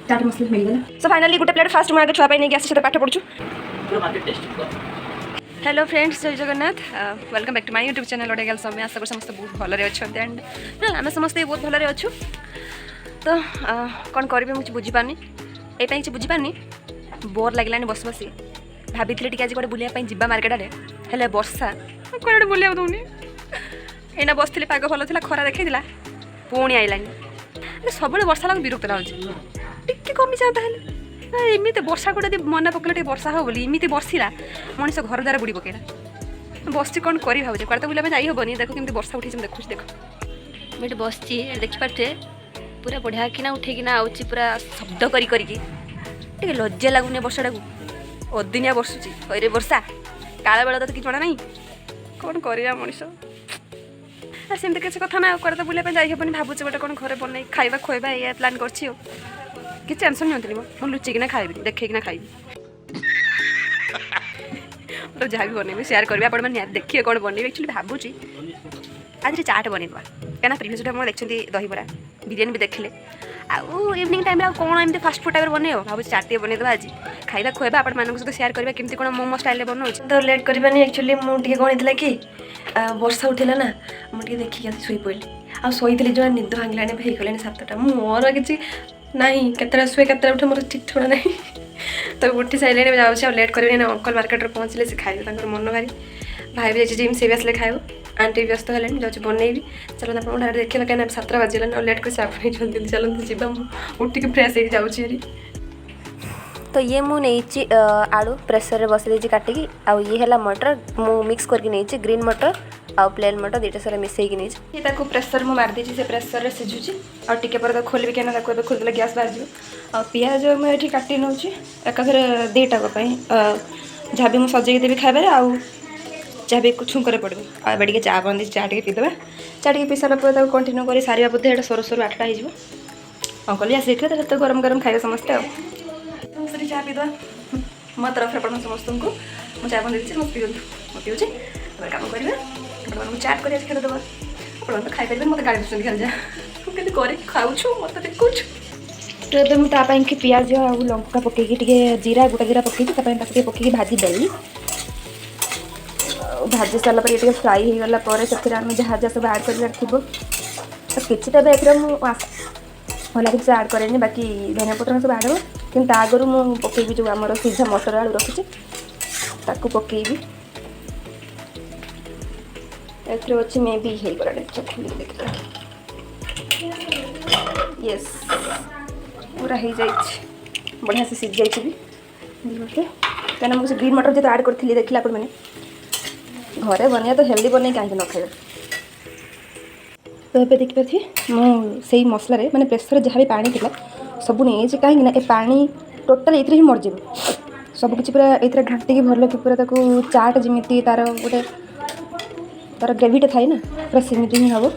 चाट मसला मिलगला so finally गोटे plate fast मुझे छुआ नहीं आसी पाठ पढ़ु। Hello friends, Jai Jagannath, welcome back to my YouTube channel Odia girls. आशा कर समस्त बहुत भलरे अच्छा एंड आम समस्ते बहुत भलरे अच्छु। तो कौन करेंगे मुझे बुझीपारनी, ये किसी बुझीपारनी, बोर लगलानी बस बसी भाभी टी आज कौटे बुलाया जा मार्केट आड़े हेल्ले वर्षा कौटे बुलाया दौनी। एना बस पाग भल था, खरा देखी पुणी आईलानी सब वर्षा लगे विरक्त लगे कमी जाता है एमती वर्षा को मन पकड़े वर्षा हो बोली एमती बर्षा मनीष घर द्वारा बुड़ी पकड़ा बस कौन कर भाई कड़े तो बुलाया जाई हेनी। देख केमती वर्षा उठी देखुँ देख मुझे बस देखिपे पूरा बढ़िया कि उठेकिना आऊँगी पूरा शब्द करी लज्जा लगुनि वर्षा को अदिनिया बर्षुची अरे वर्षा काला बेला तो किसी जना नहीं कौन कर मनीष सेमती किसी कथा ना कड़े तो बुलाया जाई हेनी भावुँ गोटे कौन घर बन खाଇବା खुआवा ये प्लां कर कि टेंशन नहीं मुझे लुचिकिना खाइबी देखना खाइबी तो जहाँ भी बनइबी शेयर करेंगे आप देखिए कौन बनइबी। एक्चुअली भावुची आज चाट बनवा क्या प्रिवियस वीडियो देखते दहीबरा बिरियानी भी देखले आउ इवनिंग टाइम कौन एमती फास्ट फुड टाइप बनइब भाव चाट टे बनईदेवा आज खाଇବା खुआवा आप सहित शेयर करेंगे केमती कौन मोमो स्टाइल बनाऊँ। तो लेट करवानी एक्चुअली मुझे कौन होता कि वर्षा उठेला ना मुझे देखिए शुई पड़ी आ शोली जो निद भांगलानी होगलानी 7टा मोर कि नहीं केतटा शुए केतटा उठे मोर ठीक ठुणा ना तो उठी सारे जाऊँ लेट करेंगे ना अंकल मार्केट पहुँचले से खाइबे मन भारी भाई भी जाइए जिम से भी आसले खाइब आंटी भी व्यस्त है जाऊँ बनइबी चलो आप डायरेक्ट देखिए कहीं 7टा बाजिलान लेट कर आप जल्दी चलते जीवा उठिक फ्रेश हो जाऊँगी। तो ये मुझे आलू प्रेसर बस देती काटिकी आउ ये है मटर मु मिक्स करके नहीं ग्रीन मटर आउ प्लेन मटर दुईटा सारा मिसेक नहीं प्रेसर मुझे मारदी से प्रेसर सिझुची और टिके पर खोलि क्या खोलदेले गैस बाहर आ पिज मुझे काटि नौ एकाथर 2टाक जहाँ भी मुझे सजेक देवी खाइबार आउ जहाँ भी छुंकरे पड़ो आगे टे चा बंदी चा टे पीदेवा चा टे पी सारा कंटिन्यू कर सारा बोधे सर सर 8टा हो अंकल भी आसिक तो गरम गरम खाइबा समस्ते आगे चा पीदेवा मो तरफ पड़ा समस्त को मुझे चा बंदी देती पीऊँ मैं पीऊँगी कम करेंगे चाट कर खेदेवा आप खाईपारे मत गाड़ी दूसरी खाली जा खाऊ मत देखु। तो ये मुझे कि पिज आ लंका पकईकि जीरा गोटा जीरा पकईकि पकईकि भाजी देली भाजी सारापर ये फ्राई हो गला से जहाँ जहाँ सब आड कर थो तो किसी एक भला किसी आड करें बाकी धनिया पत्र सब आड हो कि आगुरी मुझे पकईबी जो आम सीधा मटर आलू रखी ताकू पकईबी अच्छे मे भी हो गला देख यस पूरा हो जाए बढ़िया से सीझ जाइए कहीं मुझे ग्रीन मटर जो आड करी देखिए आप घरे बनया तो हेल्दी बन कहीं न खाइबा। तो ये देखिए मुझे मसला माने प्रेसर जहाँ भी पानी था सब नहीं कहीं पानी टोटाल ये मरज सब किसी पूरा ये घाटिकी भल कि पूरा चाट जमी तार गोटे तार ग्रेवीटा थाए ना पूरा सेमती ही हम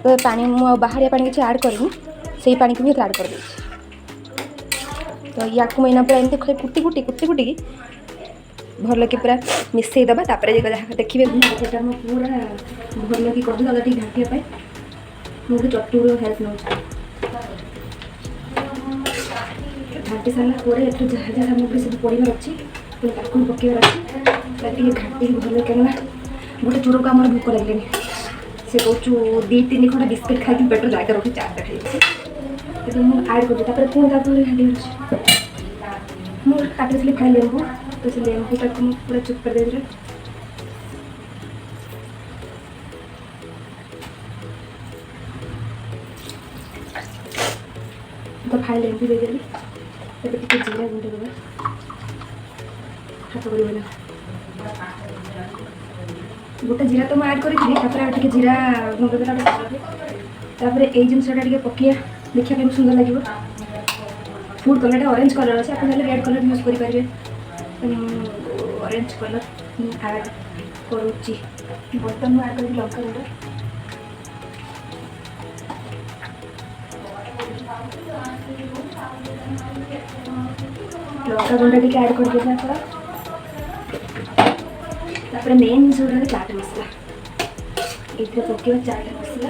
तो पानी मुझे बाहरिया पानी किसी आड करनी से पानी को भी आड कर तो या मैंने पूरा एमती कुटी कुटी कुटी कुटी भल कि पूरा मिसईदेवा जहाँ देखिए पूरा भल कि कर घाटिया मुझे चटुर हेल्प नौ घाटी सारापर ये जहाँ जहाँ सामग्री सब पड़ार अच्छी पकड़ अच्छी घाटी भल कहीं गोटे चोर को आम भोक लगे से कौचु 2-3 खंड बिस्किट खाई पेट जगह रखी 4टा खाई मुझे आड कर पुणी घाटी मुझे काटी खाई लेंबू तो से लेंबूटा को पूरा चुप कर दे तो खाई लेंबू देदेली जीरा गुंड देवा हाथ कर गोटे जीरा तो मैं आड करी जीरा गुंड देला ये जिनसा पकिया देखा सुंदर लगे फूड कलर ऑरेंज कलर अच्छे आप रेड कलर यूज करेंगे ऑरेंज कलर आड करुच्ची बर्तन आड कर लंका गुंड लंका गुंड टी आड कर मेन जिन चाट मसला ये पकड़ चाट मसला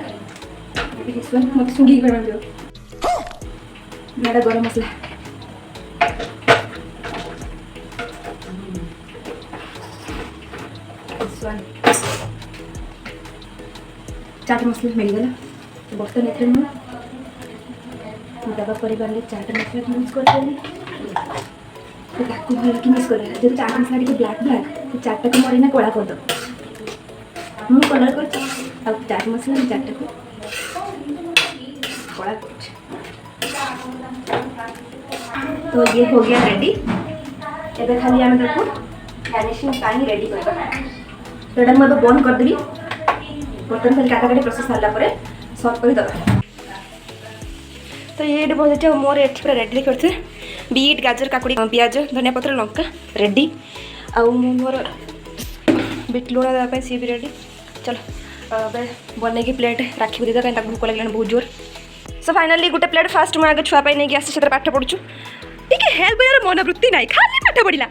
मत शुंगी गरम गरम मसला चाट मसला मिलगला बर्तन एथरे मु दबा परिवार चाट मसला यूज करते ताकू भल कि मिक्स कर जो चाट मसला टी ब्लैक ब्लैक तो चाटा को मरीना कला कर दो मु कलर कर चाट मसला चाटा को कला कर। तो ये हो गया रेडी एबे खाली आम ताको गार्निशिंग पानी रेडी करबा तो एटा मैं बंद कर देबी बर्तन खाली काटाकाटी प्रोसेस सारा पर सर्व कर दबा। तो ये बहुत मोर एठी पूरा रेडी करथे बीट गाजर काकुड़ी प्याज धनिया पत्र लंका रेडी आउ मोर बीट लुण देवाई सी भी रेडी। चलो बन की प्लेट राखी देदा कहीं भूक लगे बहुत जोर। सो फाइनाली गोटे प्लेट फास्ट मुझे आगे छुआ नहीं आसी से पाठ पढ़ुचु टी हेल्प यार मनोवृत्ति ना खाली पाठ पढ़ला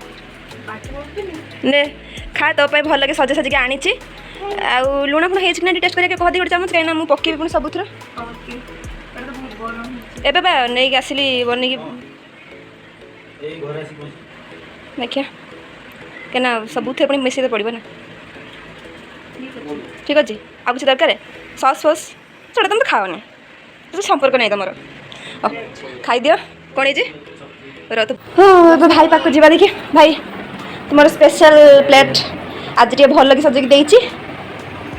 ने खा तो भल लगे सजा सजिक आनी आउ लुण फुण हो टेस्ट करके कह दी गोटे चामच कहीं मुझे पकेबी पुणी सबुथर एबे बा नहीं आसली बन देखिया क्या सबुथे पुणी मिसई पड़ो ना ठीक अच्छे आ कुछ दरकार सस फस छोटा तुम तो खाओनी तो संपर्क नहीं तुम खाई दियो कौन है रह तो भाई पाक जा देखिए भाई तुम स्पेशल प्लेट आज टे भल लगे सजेक देती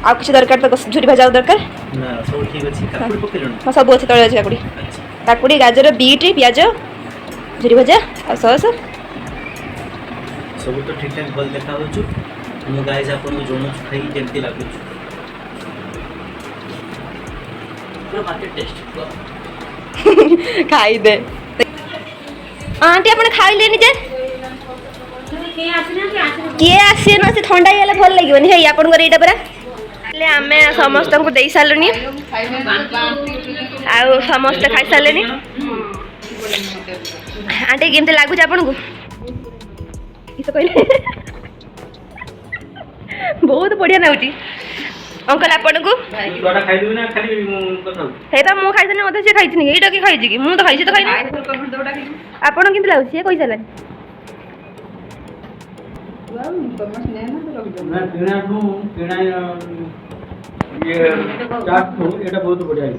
आ कुछ दरकार तो झुरी भाजा दरकार हाँ सब अच्छे तले अच्छे काकुड़ी काकुड़ी गाजर बीट प्याज झुरी भजा आ सस सब तो ठीक ठाक भल देखा होछु मु गाइस आपन जोनो खाई केमती लागु पूरा मार्केट टेस्ट खाई दे आंटी अपन खाई लेनी जे किए आसी ना से ठंडा हेले भल लागिवनी हे आपन को एटा परा ले आमे समस्त को देई सालनी आ समस्त खाई सालेनी आंटी केमते लागु आपन को ई तो कहले बहुत बढ़िया नाउची अंकल आपन को तोड़ा खाई देबी ना खाली बताऊ हेता मु खाई देने अधे से खाइथिनी एटा के खाइ छी मु तो खाइ छी तो खाइ आपन केमते लागुची कहि साला ना किना नु किना ये चाट नु एटा बहुत बढ़िया है ना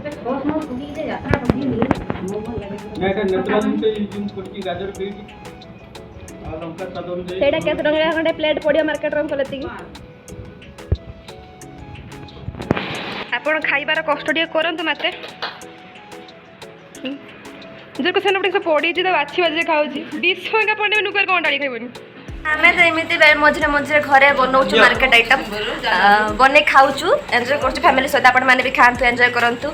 एटा नेचुरल से यूज करती गाजर बीट आ लंका कदम दे सेटा केत रंगरा खंडे प्लेट पडियो मार्केट रंग कलती आपण खाइबार कष्ट टिके करंतु माते जो को सेन पड़ी पड़ी जी तो बाछी बाजी खाउची 20 टका पड़े नुकर कोन डाली खाइबनी आमे तो एमिति मझे मझे घरे बनाऊँ मार्केट आइटम बने खाऊँ एंजॉय कर फैमिली सहित आपण मैंने भी खातु एंजॉय करूँ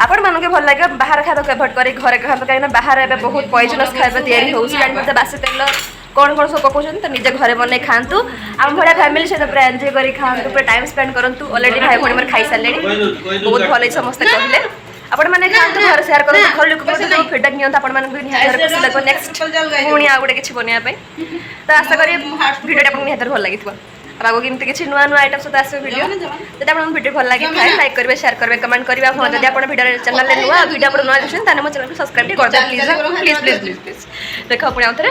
आपण मानक भल लगे बाहर खाद्य एभोड कर घरे खातु कहीं बाहर ए बहुत पॉइजनस खाଇବା तैयारी होती बासी तेल कौन कौन सब पकाउं तो निजे घरे बन खातु आम भाया फैमिली सहित पूरा एंजॉय कर खातु पूरा टाइम स्पेंड करूँ ऑलरेडी भाई भाई मोर खाई सारे बहुत भल समस्त कहले आपण मैंने खातु घर सेयार करूँ घर लोक फिडबैक नियंतु आपण मानक भी निहार खुशी लगे नेक्स्ट पुणी आ गोटे किसी बनवाई तो आशा करी भिडियो आपको निहार भल लगी आगो केमती किसी नुआ नुआ आइटम सहित आस भिडियो जब आपको भिडियो भल लगे लाइक करेंगे शेयर करेंगे कमेंट करेंगे हाँ जब आप भिडियो चैनल नुआ भिडियो आप नुआ देखते हैं मो चैनल को सब्सक्राइब कर प्लीज प्लीज प्लीज प्लीज देख पुणी आउ थे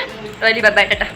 रही बाय टाटा।